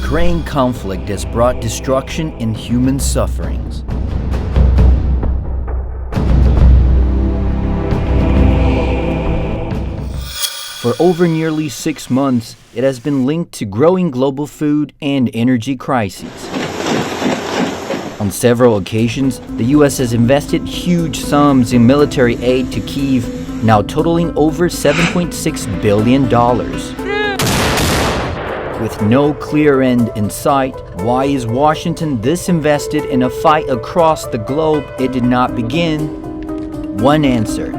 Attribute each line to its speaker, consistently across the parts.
Speaker 1: Ukraine conflict has brought destruction and human sufferings. For over nearly 6 months, it has been linked to growing global food and energy crises. On several occasions, the U.S. has invested huge sums in military aid to Kyiv, now totaling over $7.6 billion. With no clear end in sight, why is Washington this invested in a fight across the globe it did not begin? One answer: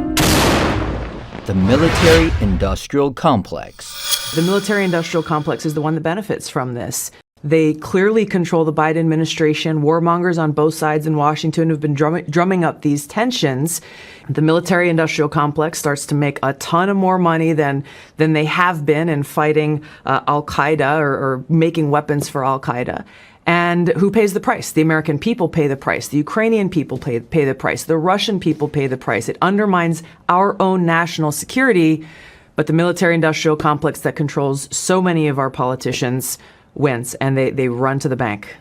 Speaker 1: the military-industrial complex.
Speaker 2: The military-industrial complex is the one that benefits from this. They clearly control the Biden administration. Warmongers on both sides in Washington have been drumming up these tensions. The military-industrial complex starts to make a ton of more money than they have been in fighting al-Qaeda or making weapons for al-Qaeda. And who pays the price? The American people pay the price. The Ukrainian people pay the price. The Russian people pay the price. It undermines our own national security. But the military-industrial complex that controls so many of our politicians wins, and they run to the bank.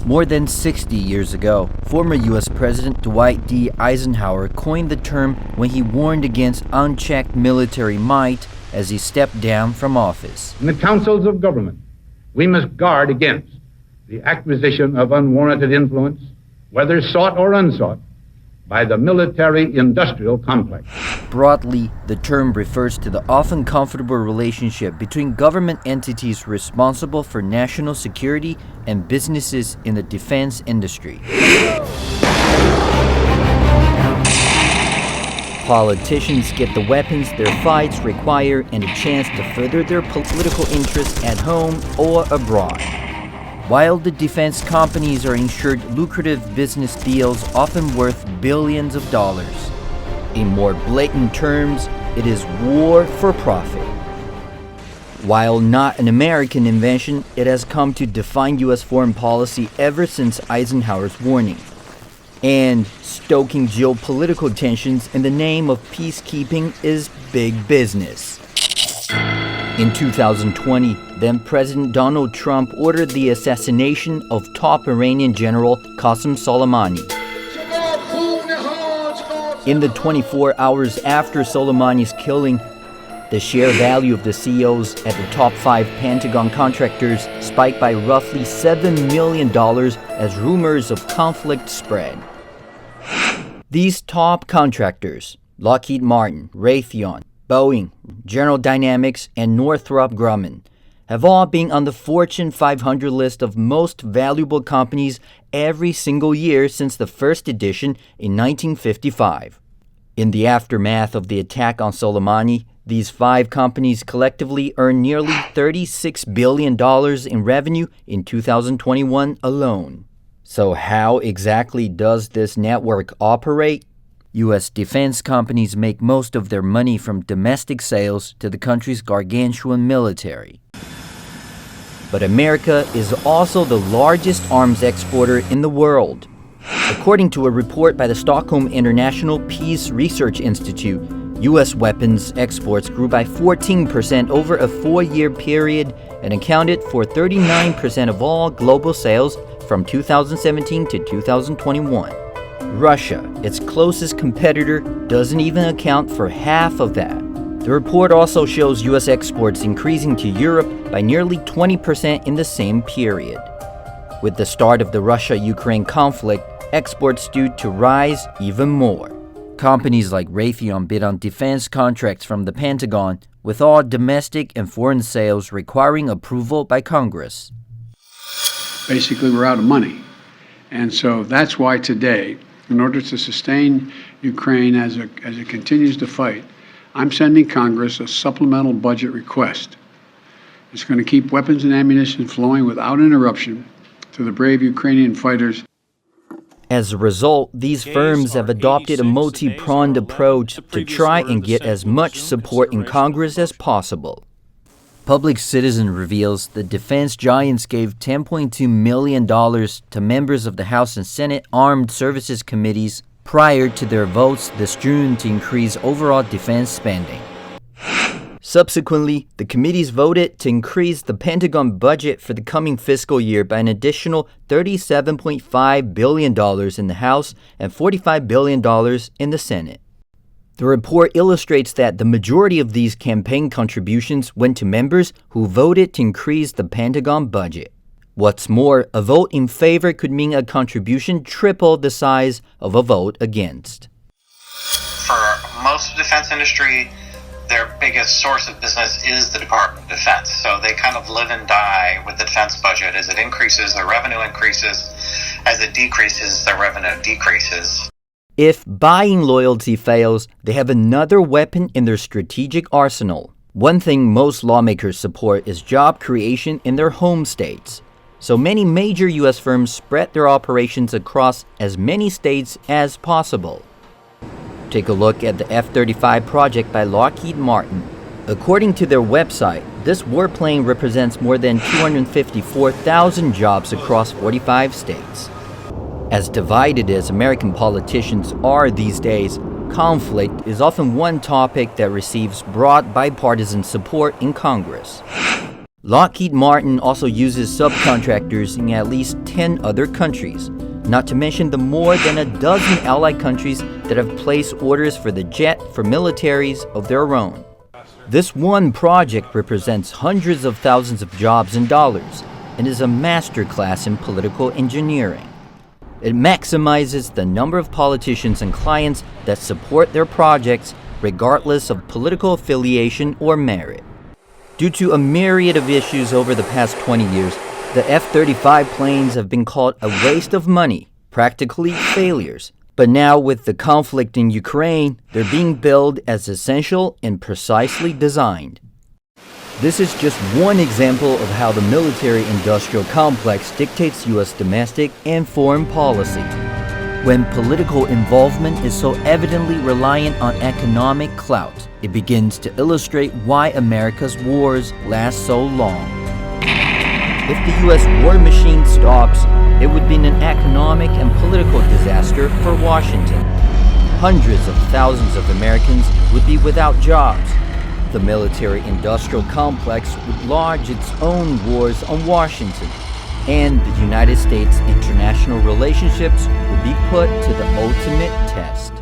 Speaker 1: More than 60 years ago, former U.S. President Dwight D. Eisenhower coined the term when he warned against unchecked military might as he stepped down from office.
Speaker 3: In the councils of government, we must guard against the acquisition of unwarranted influence, whether sought or unsought, by the military-industrial complex.
Speaker 1: Broadly, the term refers to the often comfortable relationship between government entities responsible for national security and businesses in the defense industry. Politicians get the weapons their fights require and a chance to further their political interests at home or abroad, while the defense companies are ensured lucrative business deals often worth billions of dollars. In more blatant terms, it is war for profit. While not an American invention, it has come to define U.S. foreign policy ever since Eisenhower's warning. And stoking geopolitical tensions in the name of peacekeeping is big business. In 2020, then-President Donald Trump ordered the assassination of top Iranian general Qasem Soleimani. In the 24 hours after Soleimani's killing, the share value of the CEOs at the top 5 Pentagon contractors spiked by roughly $7 million as rumors of conflict spread. These top contractors, Lockheed Martin, Raytheon, Boeing, General Dynamics, and Northrop Grumman, have all been on the Fortune 500 list of most valuable companies every single year since the first edition in 1955. In the aftermath of the attack on Soleimani, these 5 companies collectively earned nearly $36 billion in revenue in 2021 alone. So how exactly does this network operate? U.S. defense companies make most of their money from domestic sales to the country's gargantuan military. But America is also the largest arms exporter in the world. According to a report by the Stockholm International Peace Research Institute, U.S. weapons exports grew by 14% over a 4-year period and accounted for 39% of all global sales from 2017 to 2021. Russia, its closest competitor, doesn't even account for half of that. The report also shows U.S. exports increasing to Europe by nearly 20% in the same period. With the start of the Russia-Ukraine conflict, exports stood to rise even more. Companies like Raytheon bid on defense contracts from the Pentagon, with all domestic and foreign sales requiring approval by Congress.
Speaker 4: Basically, we're out of money. And so that's why today, in order to sustain Ukraine as it continues to fight, I'm sending Congress a supplemental budget request. It's going to keep weapons and ammunition flowing without interruption to the brave Ukrainian fighters.
Speaker 1: As a result, these firms have adopted a multi-pronged approach to try and get as much support in Congress as possible. Public Citizen reveals the defense giants gave $10.2 million to members of the House and Senate Armed Services Committees prior to their votes this June to increase overall defense spending. Subsequently, the committees voted to increase the Pentagon budget for the coming fiscal year by an additional $37.5 billion in the House and $45 billion in the Senate. The report illustrates that the majority of these campaign contributions went to members who voted to increase the Pentagon budget. What's more, a vote in favor could mean a contribution triple the size of a vote against.
Speaker 5: For most of the defense industry, their biggest source of business is the Department of Defense. So they kind of live and die with the defense budget. As it increases, their revenue increases. As it decreases, their revenue decreases.
Speaker 1: If buying loyalty fails, they have another weapon in their strategic arsenal. One thing most lawmakers support is job creation in their home states. So many major U.S. firms spread their operations across as many states as possible. Take a look at the F-35 project by Lockheed Martin. According to their website, this warplane represents more than 254,000 jobs across 45 states. As divided as American politicians are these days, conflict is often one topic that receives broad bipartisan support in Congress. Lockheed Martin also uses subcontractors in at least 10 other countries, not to mention the more than a dozen allied countries that have placed orders for the jet for militaries of their own. This one project represents hundreds of thousands of jobs in dollars and is a masterclass in political engineering. It maximizes the number of politicians and clients that support their projects regardless of political affiliation or merit. Due to a myriad of issues over the past 20 years, the F-35 planes have been called a waste of money, practically failures. But now with the conflict in Ukraine, they're being billed as essential and precisely designed. This is just one example of how the military-industrial complex dictates U.S. domestic and foreign policy. When political involvement is so evidently reliant on economic clout, it begins to illustrate why America's wars last so long. If the U.S. war machine stops, it would be an economic and political disaster for Washington. Hundreds of thousands of Americans would be without jobs. The military-industrial complex would lodge its own wars on Washington, and the United States' international relationships would be put to the ultimate test.